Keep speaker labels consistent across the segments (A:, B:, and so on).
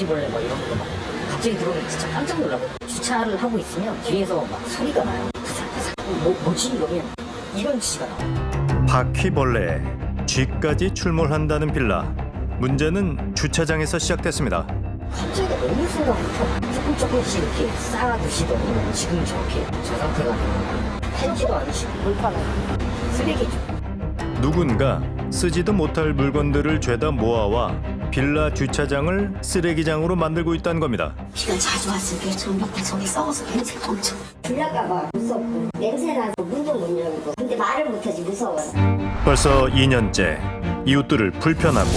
A: 바퀴벌레 막 이런 거 막 갑자기 들어오면 진짜 깜짝 놀라고. 주차를 하고 있으면 뒤에서 막 소리가 나요. 파삭파삭. 뭐지 이러면 이런 쥐가 나와요.
B: 바퀴벌레에 쥐까지 출몰한다는 빌라. 문제는 주차장에서 시작됐습니다.
A: 갑자기 어느 순간부터 조금씩 이렇게 쌓아두시더니 지금 저렇게 저 상태가 되면 펜지도 않으시고 물판을 쓰레기죠.
B: 누군가 쓰지도 못할 물건들을 죄다 모아와 빌라 주차장을 쓰레기장으로 만들고 있다는 겁니다.
C: 비가 자주 왔으니까 저 밑에 저기 썩어서 냄새가 엄청.
D: 불날까봐 무섭고 냄새나서 문도 못 열고 근데 말을 못하지 무서워서.
B: 벌써 2년째 이웃들을 불편하고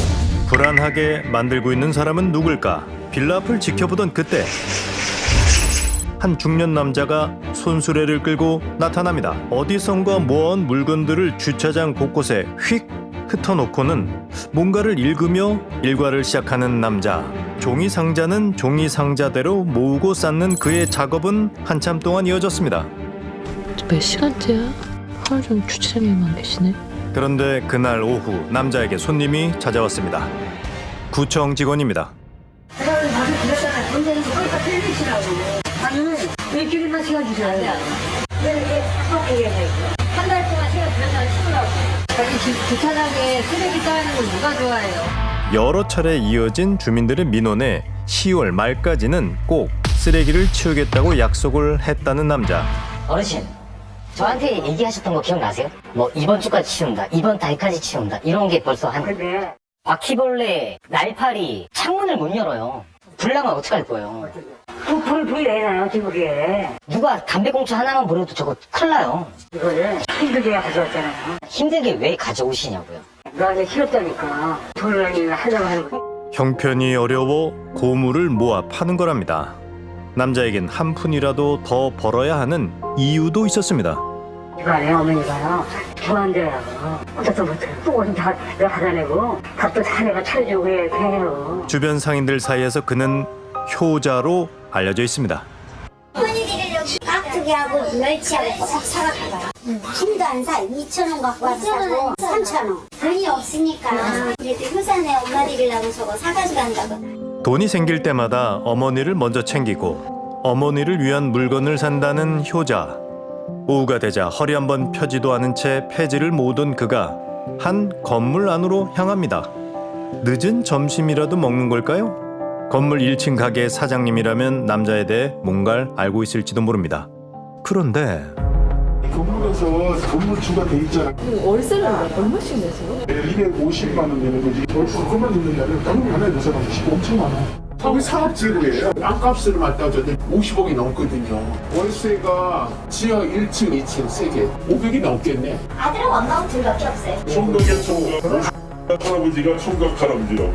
B: 불안하게 만들고 있는 사람은 누굴까? 빌라 앞을 지켜보던 그때 한 중년 남자가 손수레를 끌고 나타납니다. 어디선가 모아온 물건들을 주차장 곳곳에 휙 흩어놓고는 뭔가를 읽으며 일과를 시작하는 남자. 종이 상자는 종이 상자대로 모으고 쌓는 그의 작업은 한참 동안 이어졌습니다.
E: 몇 시간째야? 하루 종일 주차장에만 계시네.
B: 그런데 그날 오후 남자에게 손님이 찾아왔습니다. 구청 직원입니다.
D: 그러면 나도 그랬잖아. 문제는 거기서 틀리시라고. 아니 왜 길만 시간 주세요? 왜 이렇게 팍팍하게 한 달 동안 시간 주면서 치우라고. 여기 주차장에 쓰레기 쌓이는 걸 누가 좋아해요?
B: 여러 차례 이어진 주민들의 민원에 10월 말까지는 꼭 쓰레기를 치우겠다고 약속을 했다는 남자.
A: 어르신, 저한테 얘기하셨던 거 기억나세요? 뭐 이번 주까지 치운다, 이번 달까지 치운다 이런 게 벌써 한
D: 근데
A: 바퀴벌레, 날파리, 창문을 못 열어요. 불나면 어떡할 거예요?
D: 불이 내나요 지금에.
A: 누가 담배꽁초 하나만 버려도 저거 큰일 나요.
D: 이거를 힘들게 가져왔잖아요.
A: 힘들게 왜 가져오시냐고요.
D: 너한테 싫었다니까. 돈을 하려고 하는 거.
B: 형편이 어려워 고물을 모아 파는 거랍니다. 남자에겐 한 푼이라도 더 벌어야 하는 이유도 있었습니다.
D: 이거 내 어머니가요. 좋아한대요. 어쩌다 못해. 똥은 다 내가 받아내고 밥도 다 내가 차려주고 해요.
B: 주변 상인들 사이에서 그는 효자로 알려져 있습니다.
F: 어머니들이 여기 깍두기 하고 멸치하고 꼭 사갖고 가요. 힘도 안 사. 2,000원 갖고 와서 사고 3,000원. 돈이 없으니까. 그래도 효산에 엄마들이라고 저거 사가지고 간다고.
B: 돈이 생길 때마다 어머니를 먼저 챙기고 어머니를 위한 물건을 산다는 효자. 오후가 되자 허리 한번 펴지도 않은 채 폐지를 모으던 그가 한 건물 안으로 향합니다. 늦은 점심이라도 먹는 걸까요? 건물 1층 가게 사장님이라면 남자에 대해 뭔가를 알고 있을지도 모릅니다. 그런데
G: 건물에서 건물주가 돼 있잖아.
E: 월세를 얼마씩 내세요?
G: 250만 원 내는 거지. 월세 그만 있는 데는 건물 하나에 는 사람이 엄청 많아. 거기 사업지구예요. 땅값을 맞다줘도 50억이 넘거든요. 월세가 지하 1층, 2층 세 개. 500이 넘겠네.
F: 아들하고 엄마하고 둘밖에 없어요.
G: 총각의 총각. 할아버지가 총각 할아버지라고.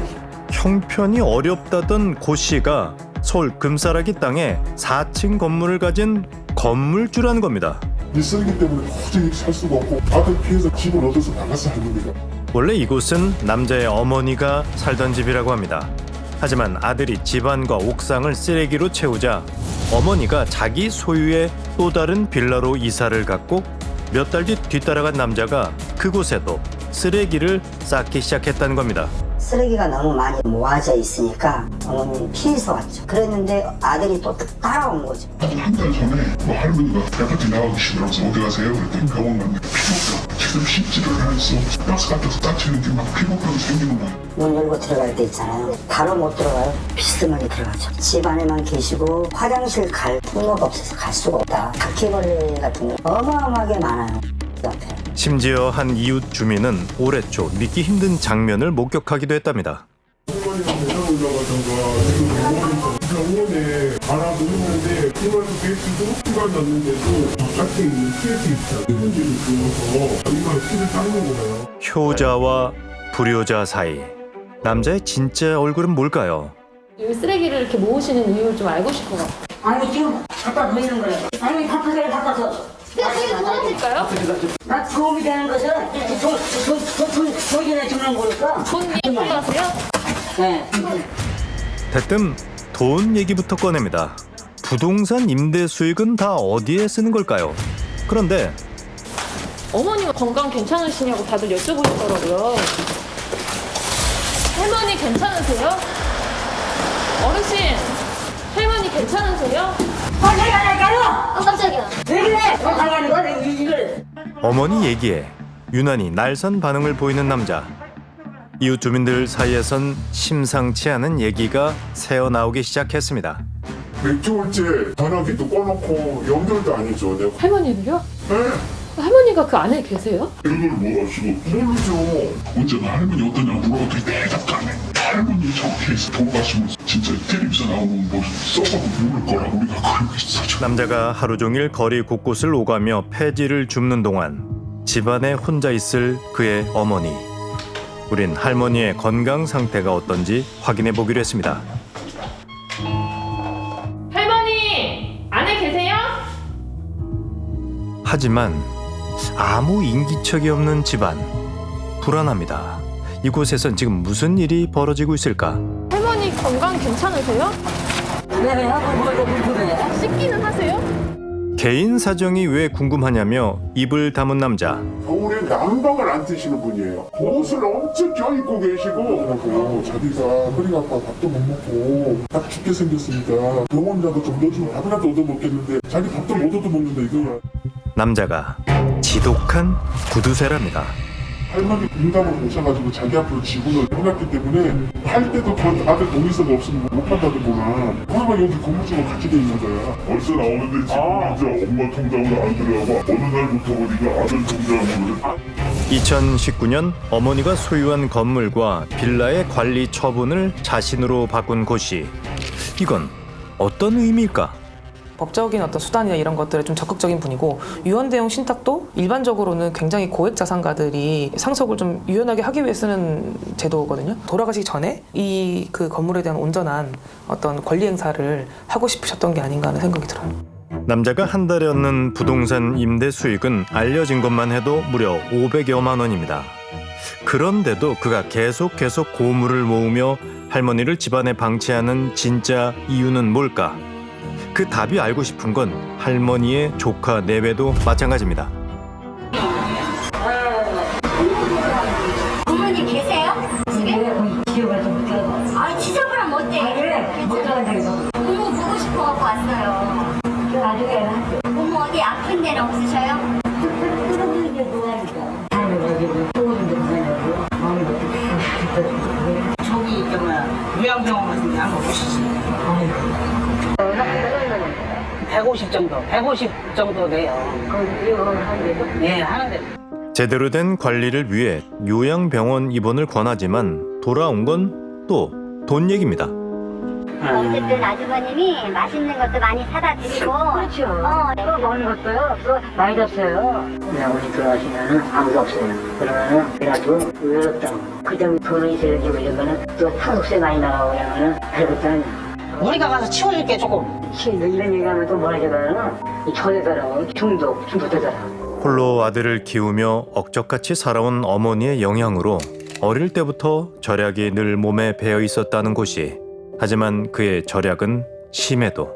B: 형편이 어렵다던 고 씨가 서울 금싸라기 땅에 4층 건물을 가진 건물주라는 겁니다.
G: 이 쓰레기 때문에 도저히 살 수가 없고 아들 피해서 집을 얻어서 나가서 하는 겁니다.
B: 원래 이곳은 남자의 어머니가 살던 집이라고 합니다. 하지만 아들이 집안과 옥상을 쓰레기로 채우자 어머니가 자기 소유의 또 다른 빌라로 이사를 갔고 몇 달 뒤 뒤따라간 남자가 그곳에도 쓰레기를 쌓기 시작했다는 겁니다.
D: 쓰레기가 너무 많이 모아져 있으니까 어머님이 피해서 왔죠. 그랬는데 아들이 또 따라온 거죠.
G: 한 달 전에 할머니가 아파트 나가고 싶으면서 어디 가세요? 그랬더니 병원 갔는데 피부과 지금 씻지를 않았어. 가스 같아서 다치는데 막 피부과가 생기는 거야.
D: 문 열고 들어갈 때 있잖아요. 바로 못 들어가요. 비스듬하게 들어가죠. 집 안에만 계시고 화장실 갈 통로가 없어서 갈 수가 없다. 바퀴벌레 같은 거 어마어마하게 많아요. 옆에.
B: 심지어 한 이웃 주민은 올해 초 믿기 힘든 장면을 목격하기도 했답니다.
G: 할머니가 매장 올라가다가 지금 병원에 알아보는데 그만큼 배치도 피가 났는데도 바깥에 있는 피해도 있다. 문제를 주어서 자기가 피를 닦는 거예요.
B: 효자와 불효자 사이. 남자의 진짜 얼굴은 뭘까요?
E: 이 쓰레기를 이렇게 모으시는 이유를 좀 알고 싶어.
D: 아니 지금 갖다 보이는 거예요. 아니 바깥에 바꿔서.
E: 도와드릴까요?
D: 나 도움이 되는 것은 돈이나 주는 거니까.
E: 돈 필요하세요?
D: 네.
B: 대뜸 돈 얘기부터 꺼냅니다. 부동산 임대 수익은 다 어디에 쓰는 걸까요? 그런데
E: 어머니가 건강 괜찮으시냐고 다들 여쭤보시더라고요. 할머니 괜찮으세요? 어르신, 할머니 괜찮으세요?
F: 깜짝이야.
D: 왜 그래? 나가는 거야 이걸.
B: 어머니 얘기에 유난히 날선 반응을 보이는 남자. 이웃 주민들 사이에선 심상치 않은 얘기가 새어나오기 시작했습니다.
G: 몇 개월째 전화기도 꺼놓고 연결도 아니죠. 내가
E: 할머니를요?
G: 네.
E: 할머니가 그 안에 계세요?
H: 이걸 뭐가지고
G: 모르죠.
H: 언제나 할머니 어떠냐고 물어봤더니 대답도 안 해. 할머니 저렇게 해서 돌아가시면 진짜 텔레비전 나오는 뭐 썩어도 모를 거라 우리가 그러고 있어죠.
B: 남자가 하루 종일 거리 곳곳을 오가며 폐지를 줍는 동안 집안에 혼자 있을 그의 어머니. 우린 할머니의 건강 상태가 어떤지 확인해 보기로 했습니다.
E: 할머니, 안에 계세요?
B: 하지만 아무 인기척이 없는 집안. 불안합니다. 이곳에선 지금 무슨 일이 벌어지고 있을까?
E: 할머니 건강 괜찮으세요?
D: 왜 하고 뭐가 궁금해?
E: 씻기는 하세요?
B: 개인 사정이 왜 궁금하냐며 입을 다문 남자.
G: 겨울에 난방을 안 트시는 분이에요. 옷을 엄청 껴입고 계시고 자기가 허리가 아파 밥도 못 먹고 딱 죽게 생겼으니까 병원이라도 좀 넣어주면 밥이라도 얻어 먹겠는데 자기 밥도 못 얻어 먹는다 이거야.
B: 남자가 지독한 구두쇠랍니다.
G: 할머니 인감을 모셔가지고 자기 앞으로 지분을 해놨기 때문에 할 때도 그 아들 동의서가 없으면 못 판다더구나. 그러면 여기 건물주가 같이 돼 있는 거야.
H: 벌써 나오는데 지금 이제 엄마 통장으로 안 들어가고 어느 날부터 우리가 아들 통장으로
B: 2019년 어머니가 소유한 건물과 빌라의 관리 처분을 자신으로 바꾼 고씨. 이건 어떤 의미일까?
I: 법적인 어떤 수단이나 이런 것들에 좀 적극적인 분이고 유언대용 신탁도 일반적으로는 굉장히 고액 자산가들이 상속을 좀 유연하게 하기 위해 쓰는 제도거든요. 돌아가시기 전에 이 그 건물에 대한 온전한 어떤 권리 행사를 하고 싶으셨던 게 아닌가 하는 생각이 들어요.
B: 남자가 한 달에 얻는 부동산 임대 수익은 알려진 것만 해도 무려 500여만 원입니다. 그런데도 그가 계속 고물을 모으며 할머니를 집안에 방치하는 진짜 이유는 뭘까? 그 답이 알고 싶은 건 할머니의 조카 내외도 마찬가지입니다.
F: 부모님 계세요? 집에?
D: 기어가지고 못 들어가.
F: 아, 지저분하면 어때?
D: 그래 못 들어간다고.
F: 부모 보고 싶어갖고 왔어요.
D: 그 나중에 할게.
F: 부모 어디 아픈 데는 없으셔요?
D: 그런 게 뭐하니까. 할머니가 좋은 데 보내고 마음이 어떻게
J: 저기 있잖아 요양병원 같은 데 한번 보시지. 150 정도, 150 정도 돼요. 네, 하는데.
B: 제대로 된 관리를 위해 요양병원 입원을 권하지만 돌아온 건 또 돈 얘기입니다.
F: 어쨌든 아주버님이 맛있는 것도 많이 사다 드리고.
D: 그렇죠. 그거 먹는 것도요. 그거 많이 줬어요. 그냥 우리 들어가시면은 아무도 없어요. 그러면은 그래도 외롭다. 그냥 돈이 있어야지 이러면은 또 타국세 많이 나가고 그러면은 별것도 아니야.
J: 우리가 가서 치워줄게 조금.
D: 이런 얘기하면 또 뭐라 하잖아요. 이 저대더라고. 중도되더라.
B: 홀로 아들을 키우며 억적같이 살아온 어머니의 영향으로 어릴 때부터 절약이 늘 몸에 배어 있었다는 곳이. 하지만 그의 절약은 심해도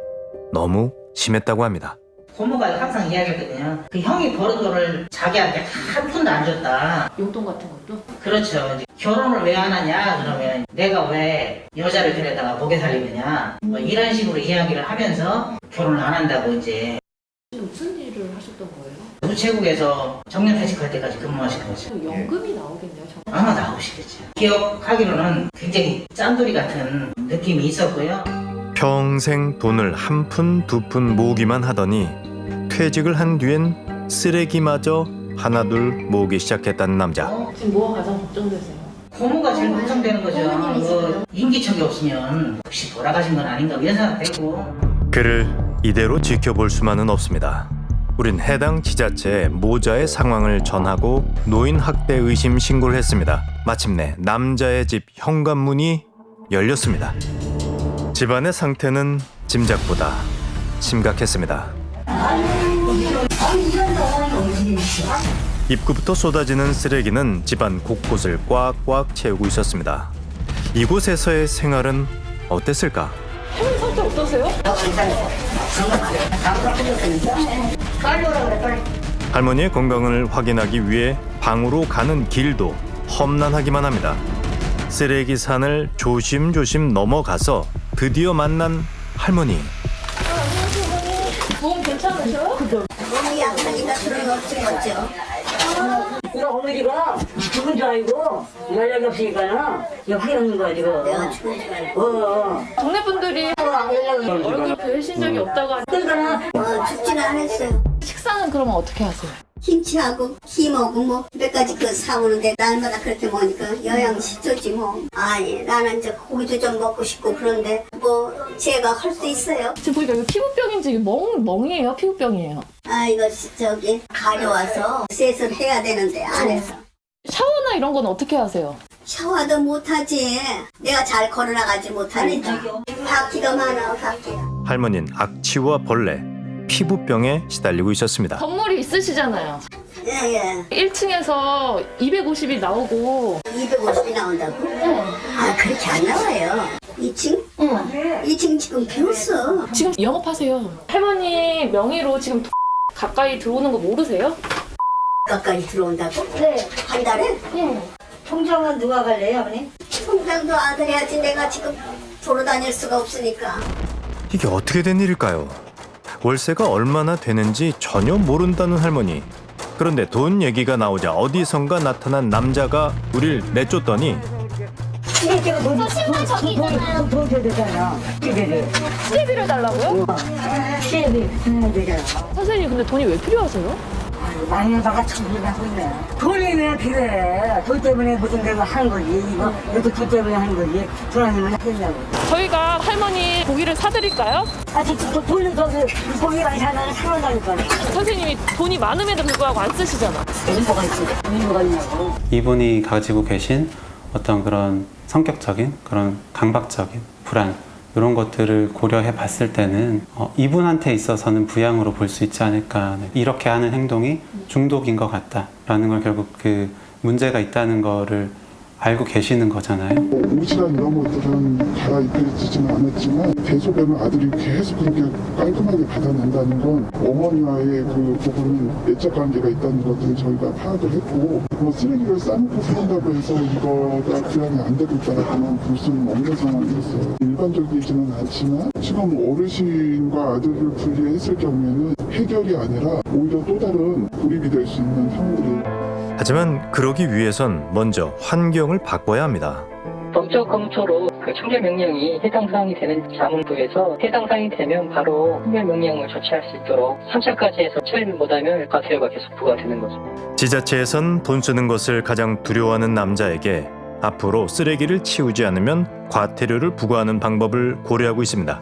B: 너무 심했다고 합니다.
J: 고모가 항상 이야기했거든요. 그 형이 버는 거를 자기한테 한 푼도 안 줬다.
E: 용돈 같은 것도?
J: 그렇죠. 이제 결혼을 왜 안 하냐 그러면 내가 왜 여자를 데려다가 먹여 살리느냐 뭐 이런 식으로 이야기를 하면서 결혼을 안 한다고 이제.
E: 무슨 일을 하셨던 거예요?
J: 우체국에서 정년퇴직할 때까지 근무하신 거죠.
E: 연금이 나오겠네요.
J: 아마 나오시겠죠. 기억하기로는 굉장히 짠돌이 같은 느낌이 있었고요.
B: 평생 돈을 한 푼 두 푼 모으기만 하더니 퇴직을 한 뒤엔 쓰레기마저 하나둘 모으기 시작했다는 남자.
E: 지금 뭐가 가장 걱정되세요?
J: 고모가 제일 걱정되는 거죠. 뭐 인기척이 없으면 혹시 돌아가신 건 아닌가 이런 생각 되고.
B: 그를 이대로 지켜볼 수만은 없습니다. 우린 해당 지자체에 모자의 상황을 전하고 노인 학대 의심 신고를 했습니다. 마침내 남자의 집 현관문이 열렸습니다. 집안의 상태는 짐작보다 심각했습니다. 입구부터 쏟아지는 쓰레기는 집안 곳곳을 꽉꽉 채우고 있었습니다. 이곳에서의 생활은 어땠을까?
E: 할머니 상태 어떠세요?
B: 할머니의 건강을 확인하기 위해 방으로 가는 길도 험난하기만 합니다. 쓰레기 산을 조심조심 넘어가서 드디어 만난 할머니.
F: 몸이 약하니까 그런 거 없지 맞죠?
D: 이거 어머니가 죽은 줄 알고 연락이 없으니까는 이거 확인하는 거야 지금.
F: 내가 죽은 줄 알고.
E: 동네 분들이 얼굴 뵈신 적이 없다고 하니
F: 그러니까 죽지는 않았어요.
E: 식사는 그러면 어떻게 하세요?
F: 김치하고 김하고 뭐 몇 가지 그 사오는데 날마다 그렇게 먹으니까 영양식조지 뭐. 아니 나는 이제 고기도 좀 먹고 싶고 그런데 뭐 제가 할 수 있어요.
E: 지금 보니까 이거 피부병인지 멍이에요? 피부병이에요?
F: 아 이거 저기 가려와서 셋을 해야 되는데 안 해서.
E: 샤워나 이런 건 어떻게 하세요?
F: 샤워도 못하지. 내가 잘 걸어나가지 못하니까. 바퀴가 많아 바퀴가.
B: 할머니는 악취와 벌레, 피부병에 시달리고 있었습니다.
E: 건물이 있으시잖아요.
F: 예예.
E: 1층에서 250이 나오고
F: 250이 나온다고? 아 그렇게 안 나와요. 2층? 2층 지금 비웠어.
E: 지금 영업하세요. 할머니 명의로 지금 가까이 들어오는 거 모르세요?
F: 가까이 들어온다고? 네. 한 달에?
D: 통장은 누가 갈래요 아버님?
F: 통장도 아들이 하지 내가 지금 돌아다닐 수가 없으니까.
B: 이게 어떻게 된 일일까요? 월세가 얼마나 되는지 전혀 모른다는 할머니. 그런데 돈 얘기가 나오자 어디선가 나타난 남자가 우릴 내쫓더니
D: 돈 줘야 되잖아요.
E: 시비를 달라고요?
D: 시비 해야 되잖아.
E: 선생님 근데 돈이 왜 필요하세요?
D: 많이 나가 천불이 하고 있네. 돈이 왜 필요해? 돈 때문에 무슨 내가 하는 거지. 이것도 돈 때문에 하는 거지. 돈 아니면 하겠냐고.
E: 저희가 할머니 고기를 사드릴까요?
D: 돈은 저기 고기 많이 사면 사는다니까.
E: 선생님이 돈이 많음에도 불구하고 안 쓰시잖아.
D: 뭐가 있지? 뭐가 있냐고.
K: 이분이 가지고 계신 어떤 그런 성격적인 그런 강박적인 불안 이런 것들을 고려해 봤을 때는 이분한테 있어서는 부양으로 볼 수 있지 않을까. 이렇게 하는 행동이 중독인 것 같다라는 걸 결국 그 문제가 있다는 거를 알고 계시는 거잖아요.
H: 옷이나 이런 것들은 갈아입혀지지는 않았지만 대소변을 아들이 계속 그렇게 깔끔하게 받아낸다는 건 어머니와의 그 부분은 애착 관계가 있다는 것들을 저희가 파악을 했고 뭐 쓰레기를 싸놓고 산다고 해서 이거가 부양이 안 되고 있다라고는 볼 수는 없는 상황이었어요. 일반적이지는 않지만 지금 어르신과 아들을 분리했을 경우에는 해결이 아니라 오히려 또 다른 고립이 될 수 있는 상황들이.
B: 하지만 그러기 위해선 먼저 환경을 바꿔야 합니다.
L: 법적 검토로 그 청결 명령이 해당 사항이 되는 자문부에서 해당 사항이 되면 바로 청결 명령을 조치할 수 있도록 3차까지 해서 처리를 못하면 과태료가 계속 부과되는 거죠.
B: 지자체에선 돈 쓰는 것을 가장 두려워하는 남자에게 앞으로 쓰레기를 치우지 않으면 과태료를 부과하는 방법을 고려하고 있습니다.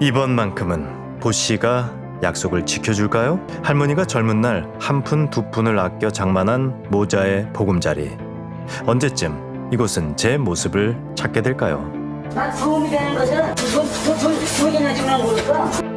B: 이번만큼은 보 씨가 약속을 지켜줄까요? 할머니가 젊은 날 한 푼 두 푼을 아껴 장만한 모자의 보금자리. 언제쯤 이곳은 제 모습을 찾게 될까요?
D: 나 도움이 되는 것은 돈이나 주는 거니까.